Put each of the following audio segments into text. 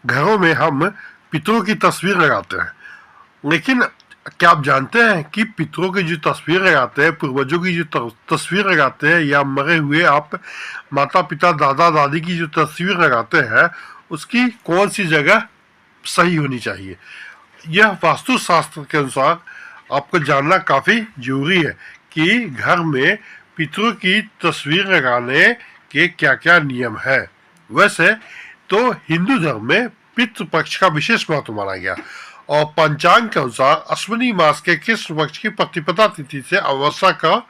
घरों में हम पितरों की तस्वीर लगाते हैं, लेकिन क्या आप जानते हैं कि पितरों की जो तस्वीर लगाते हैं, पूर्वजों की जो तस्वीर लगाते हैं, या मरे हुए आप माता पिता दादा दादी की जो तस्वीर लगाते हैं, उसकी कौन सी जगह सही होनी चाहिए? यह वास्तु शास्त्र के अनुसार आपको जानना काफी जरूरी है कि घर में पितरों की तस्वीर लगाने के क्या क्या नियम है। वैसे तो हिंदू धर्म में पितृपक्ष का विशेष महत्व माना गया और पंचांग के अनुसार अश्विनी मास के कृष्ण पक्ष की प्रतिपदा तिथि से अमावस्या का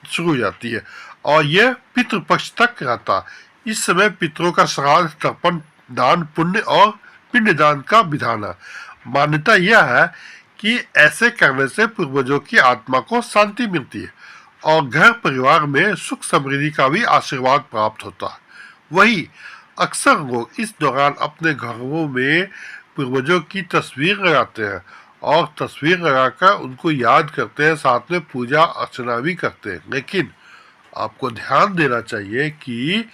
शुरू हो जाती है और यह पितृपक्ष तक रहता। इस समय पितरों का श्राद्ध, तर्पण, दान, पुण्य और पिंडदान का विधान है। मान्यता यह है कि ऐसे करने से पूर्वजों की आत्मा को शांति मिलती है और घर परिवार में सुख समृद्धि का भी आशीर्वाद प्राप्त होता है। वही अक्सर लोग इस दौरान अपने घरों में पूर्वजों की तस्वीर लगाते हैं और तस्वीर लगाकर उनको याद करते हैं, साथ में पूजा अर्चना भी करते हैं। लेकिन आपको ध्यान देना चाहिए कि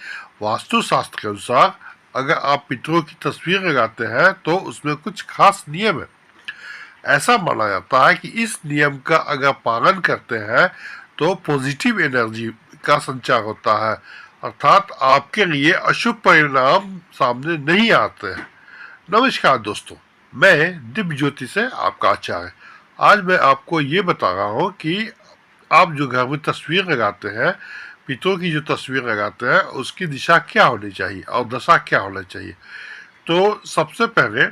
वास्तुशास्त्र के अनुसार अगर आप पितरों की तस्वीर लगाते हैं तो उसमें कुछ खास नियम है। ऐसा माना जाता है कि इस नियम का अगर पालन करते हैं तो पॉजिटिव एनर्जी का संचार होता है, अर्थात आपके लिए अशुभ परिणाम सामने नहीं आते हैं। नमस्कार दोस्तों, मैं दिव्य ज्योति से आपका आचार्य। आज मैं आपको ये बता रहा हूँ कि आप जो घर में तस्वीर लगाते हैं, पितरों की जो तस्वीर लगाते हैं, उसकी दिशा क्या होनी चाहिए और दशा क्या होना चाहिए। तो सबसे पहले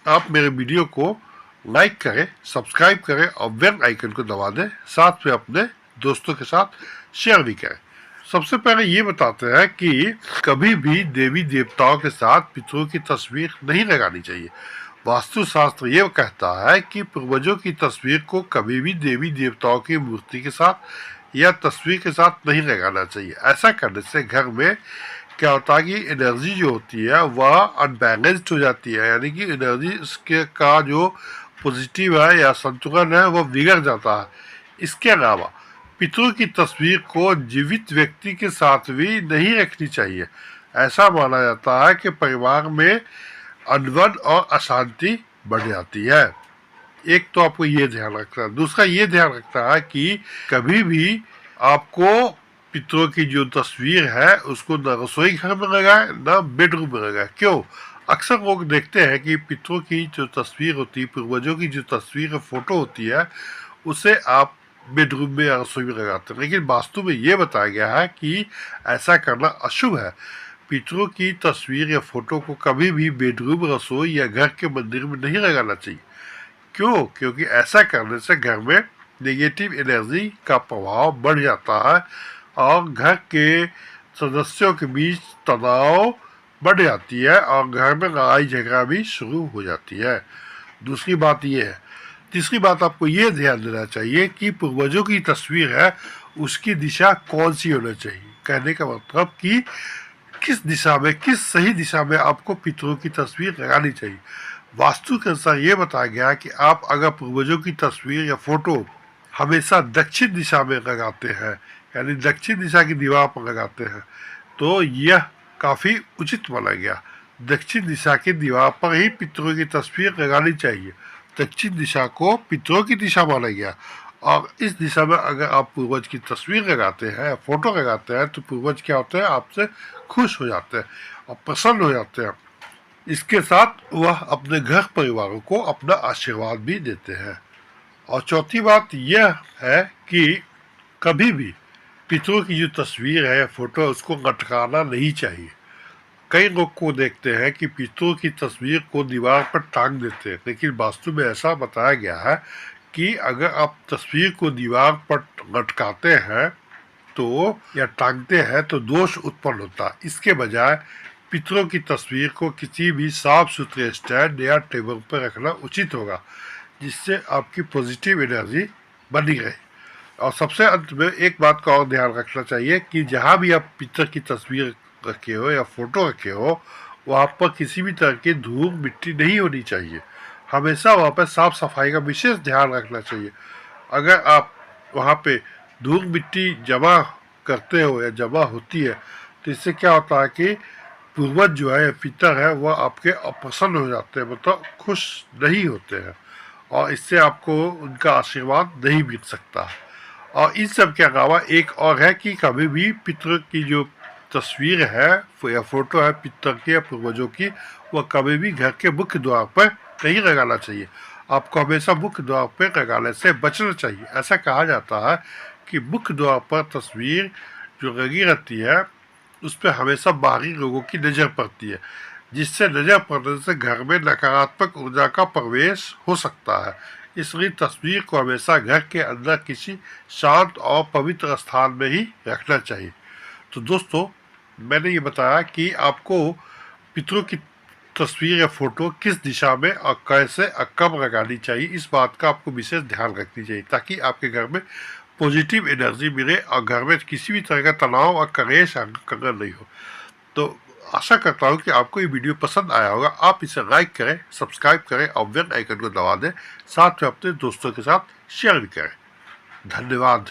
आप मेरे वीडियो को लाइक करें, सब्सक्राइब करें और बेल आइकन को दबा दें, साथ में अपने दोस्तों के साथ शेयर भी करें। सबसे पहले ये बताते हैं कि कभी भी देवी देवताओं के साथ पितरों की तस्वीर नहीं लगानी चाहिए। वास्तुशास्त्र ये कहता है कि पूर्वजों की तस्वीर को कभी भी देवी देवताओं की मूर्ति के साथ या तस्वीर के साथ नहीं लगाना चाहिए। ऐसा करने से घर में क्या होता है कि एनर्जी जो होती है वह अनबैलेंस्ड हो जाती है, यानी कि एनर्जी इसके का जो पॉजिटिव है या संतुलन है वह बिगड़ जाता है। इसके अलावा पितरों की तस्वीर को जीवित व्यक्ति के साथ भी नहीं रखनी चाहिए। ऐसा माना जाता है कि परिवार में अनबन और अशांति बढ़ जाती है। एक तो आपको ये ध्यान रखना है। दूसरा ये ध्यान रखना है कि कभी भी आपको पितरों की जो तस्वीर है उसको न रसोई घर में लगाए न बेडरूम में लगाए। क्यों? अक्सर लोग देखते हैं कि पितरों की जो तस्वीर होती है, पूर्वजों की जो तस्वीर फोटो होती है, उसे आप बेडरूम में या रसोई में लगाते हैं, लेकिन वास्तु में ये बताया गया है कि ऐसा करना अशुभ है। पितरों की तस्वीर या फोटो को कभी भी बेडरूम, रसोई या घर के मंदिर में नहीं लगाना चाहिए। क्यों? क्योंकि ऐसा करने से घर में नेगेटिव एनर्जी का प्रभाव बढ़ जाता है और घर के सदस्यों के बीच तनाव बढ़ जाती है और घर में लड़ाई झगड़ा भी शुरू हो जाती है। दूसरी बात ये है। तीसरी बात आपको ये ध्यान देना चाहिए कि पूर्वजों की तस्वीर है उसकी दिशा कौन सी होनी चाहिए। कहने का मतलब कि किस दिशा में, किस सही दिशा में आपको पितरों की तस्वीर लगानी चाहिए। वास्तु के अनुसार ये बताया गया है कि आप अगर पूर्वजों की तस्वीर या फोटो हमेशा दक्षिण दिशा में लगाते हैं, यानी दक्षिण दिशा की दीवार पर लगाते हैं, तो यह काफ़ी उचित माना गया। दक्षिण दिशा की दीवार पर ही पितरों की तस्वीर लगानी चाहिए। दक्षिण दिशा को पितरों की दिशा माना गया और इस दिशा में अगर आप पूर्वज की तस्वीर लगाते हैं, फोटो लगाते हैं, तो पूर्वज क्या होते हैं, आपसे खुश हो जाते हैं और प्रसन्न हो जाते हैं। इसके साथ वह अपने घर परिवारों को अपना आशीर्वाद भी देते हैं। और चौथी बात यह है कि कभी भी पितरों की जो तस्वीर है, फोटो है, उसको लटकाना नहीं चाहिए। कई लोग को देखते हैं कि पितरों की तस्वीर को दीवार पर टांग देते हैं, लेकिन वास्तु में ऐसा बताया गया है कि अगर आप तस्वीर को दीवार पर लटकाते हैं तो या टांगते हैं तो दोष उत्पन्न होता है। इसके बजाय पितरों की तस्वीर को किसी भी साफ सुथरे स्टैंड या टेबल पर रखना उचित होगा, जिससे आपकी पॉजिटिव एनर्जी बनी रहे। और सबसे अंत में एक बात का और ध्यान रखना चाहिए कि जहाँ भी आप पितर की तस्वीर रखे हो या फोटो रखे हो, वहाँ पर किसी भी तरह की धूल मिट्टी नहीं होनी चाहिए। हमेशा वहाँ पर साफ सफाई का विशेष ध्यान रखना चाहिए। अगर आप वहाँ पे धूल मिट्टी जमा करते हो या जमा होती है तो इससे क्या होता है कि पूर्वज जो है, पितर है, वह आपके अप्रसन्न हो जाते हैं, मतलब खुश नहीं होते हैं, और इससे आपको उनका आशीर्वाद नहीं मिल सकता। और इन सब के अलावा एक और है कि कभी भी पितर की जो तस्वीर है या फोटो है पितर की या पूर्वजों की, वह कभी भी घर के मुख्य द्वार पर नहीं लगाना चाहिए। आपको हमेशा मुख्य द्वार पर लगाने से बचना चाहिए। ऐसा कहा जाता है कि मुख्य द्वार पर तस्वीर जो लगी रहती है, उस पर हमेशा बाहरी लोगों की नज़र पड़ती है, जिससे नज़र पड़ने से घर में नकारात्मक ऊर्जा का प्रवेश हो सकता है। इसलिए तस्वीर को हमेशा घर के अंदर किसी शांत और पवित्र स्थान में ही रखना चाहिए। तो दोस्तों, मैंने ये बताया कि आपको पितरों की तस्वीर या फोटो किस दिशा में और कैसे और कब लगानी चाहिए, इस बात का आपको विशेष ध्यान रखनी चाहिए, ताकि आपके घर में पॉजिटिव एनर्जी मिले और घर में किसी भी तरह का तनाव और कलेश अगर नहीं हो। तो आशा करता हूँ कि आपको ये वीडियो पसंद आया होगा। आप इसे लाइक करें, सब्सक्राइब करें और बेल आइकन को दबा दें। साथ में अपने दोस्तों के साथ शेयर भी करें। धन्यवाद।